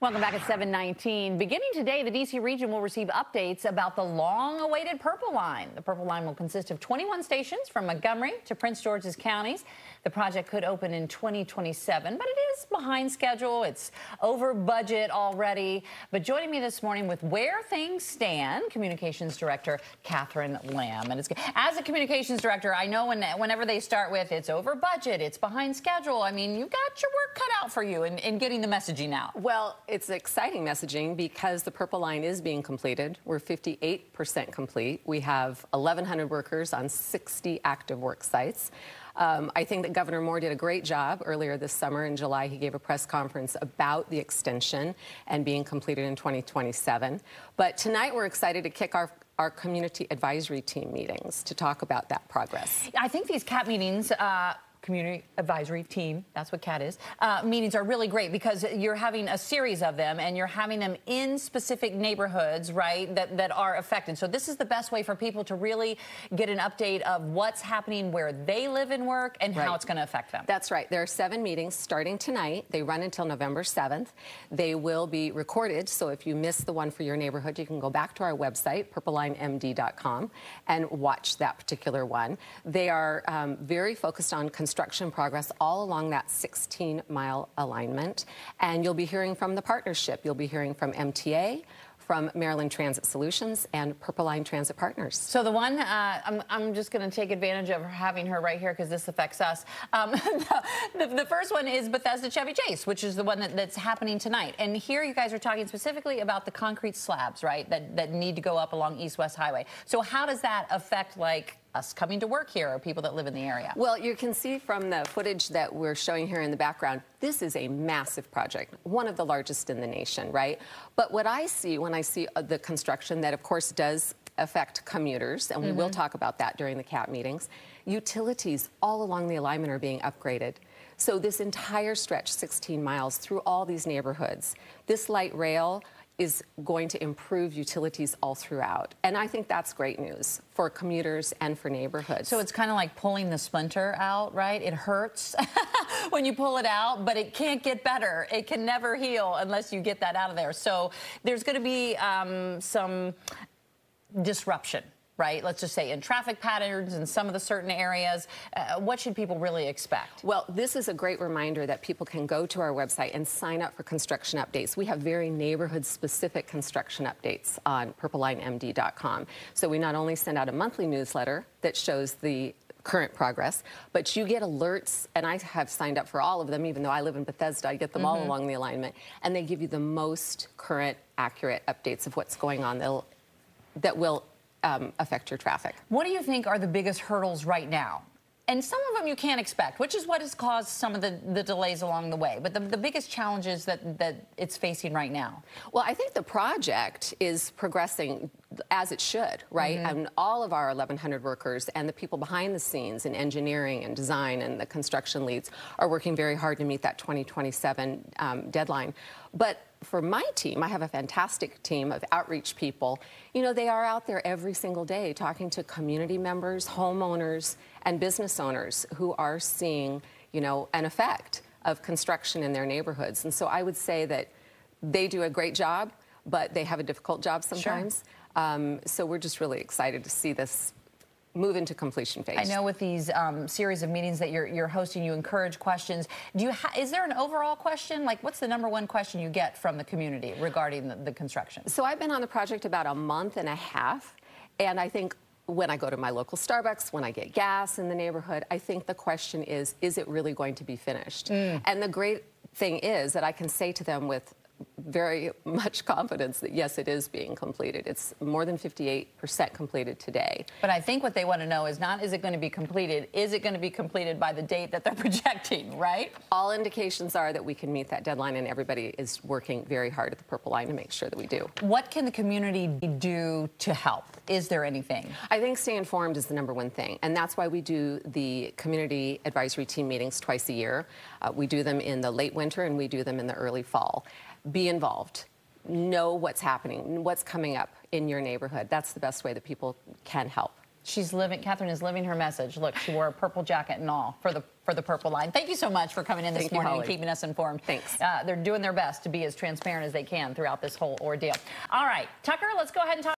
Welcome back at 7:19. Beginning today, the D.C. region will receive updates about the long-awaited Purple Line. The Purple Line will consist of 21 stations from Montgomery to Prince George's counties. The project could open in 2027, but it is behind schedule. It's over budget already. But joining me this morning with where things stand, Communications Director Kathryn Lamb. And as a Communications Director, I know whenever they start with it's over budget, it's behind schedule, I mean, you got your work cut out for you in getting the messaging out. Well, it's exciting messaging because the Purple Line is being completed. We're 58% complete. We have 1,100 workers on 60 active work sites. I think that Governor Moore did a great job earlier this summer. In July, he gave a press conference about the extension and being completed in 2027. But tonight, we're excited to kick our community advisory team meetings to talk about that progress. I think these CAT meetings, Community Advisory Team, that's what CAT is, meetings are really great because you're having a series of them and you're having them in specific neighborhoods, right, that are affected. So this is the best way for people to really get an update of what's happening where they live and work and how it's going to affect them. That's right. There are 7 meetings starting tonight. They run until November 7th. They will be recorded, so if you miss the one for your neighborhood, you can go back to our website, purplelinemd.com, and watch that particular one. They are very focused on construction progress all along that 16-mile alignment. And you'll be hearing from the partnership. You'll be hearing from MTA, from Maryland Transit Solutions, and Purple Line Transit Partners. So the one, I'm just going to take advantage of having her right here because this affects us. The first one is Bethesda Chevy Chase, which is the one that's happening tonight. And here you guys are talking specifically about the concrete slabs, right, that need to go up along East-West Highway. So how does that affect, like, us coming to work here or people that live in the area? Well, you can see from the footage that we're showing here in the background, this is a massive project, one of the largest in the nation, right? But what I see when I see the construction that, of course, does affect commuters, and we will talk about that during the CAT meetings, utilities all along the alignment are being upgraded. So this entire stretch, 16 miles through all these neighborhoods, this light rail is going to improve utilities all throughout. And I think that's great news for commuters and for neighborhoods. So it's kind of like pulling the splinter out, right? It hurts when you pull it out, but it can't get better. It can never heal unless you get that out of there. So there's going to be some disruption, right? Let's just say in traffic patterns in some of the certain areas. What should people really expect? Well, this is a great reminder that people can go to our website and sign up for construction updates. We have very neighborhood-specific construction updates on purplelinemd.com. So we not only send out a monthly newsletter that shows the current progress, but you get alerts, and I have signed up for all of them, even though I live in Bethesda, I get them all along the alignment, and they give you the most current, accurate updates of what's going on that will affect your traffic. What do you think are the biggest hurdles right now? And some of them you can't expect, which is what has caused some of the delays along the way. But the biggest challenges that it's facing right now? Well, I think the project is progressing as it should, right? And all of our 1,100 workers and the people behind the scenes in engineering and design and the construction leads are working very hard to meet that 2027 deadline. But for my team, I have a fantastic team of outreach people. You know, they are out there every single day talking to community members, homeowners, and business owners who are seeing, you know, an effect of construction in their neighborhoods. And so I would say that they do a great job, but they have a difficult job sometimes. Sure. So we're just really excited to see this move into completion phase. I know with these series of meetings that you're hosting, you encourage questions. Is there an overall question? Like, what's the #1 question you get from the community regarding the construction? So I've been on the project about a month and a half, and I think when I go to my local Starbucks, when I get gas in the neighborhood, I think the question is it really going to be finished? And the great thing is that I can say to them with very much confidence that, yes, it is being completed. It's more than 58% completed today. But I think what they want to know is not, is it going to be completed? Is it going to be completed by the date that they're projecting, right? All indications are that we can meet that deadline, and everybody is working very hard at the Purple Line to make sure that we do. What can the community do to help? Is there anything? I think stay informed is the #1 thing, and that's why we do the community advisory team meetings twice a year. We do them in the late winter, and we do them in the early fall. Be involved. Know what's happening, what's coming up in your neighborhood. That's the best way that people can help. Kathryn is living her message. Look, she wore a purple jacket and all for the Purple Line. Thank you so much for coming in this morning and keeping us informed. Thanks. They're doing their best to be as transparent as they can throughout this whole ordeal. All right, Tucker, let's go ahead and talk.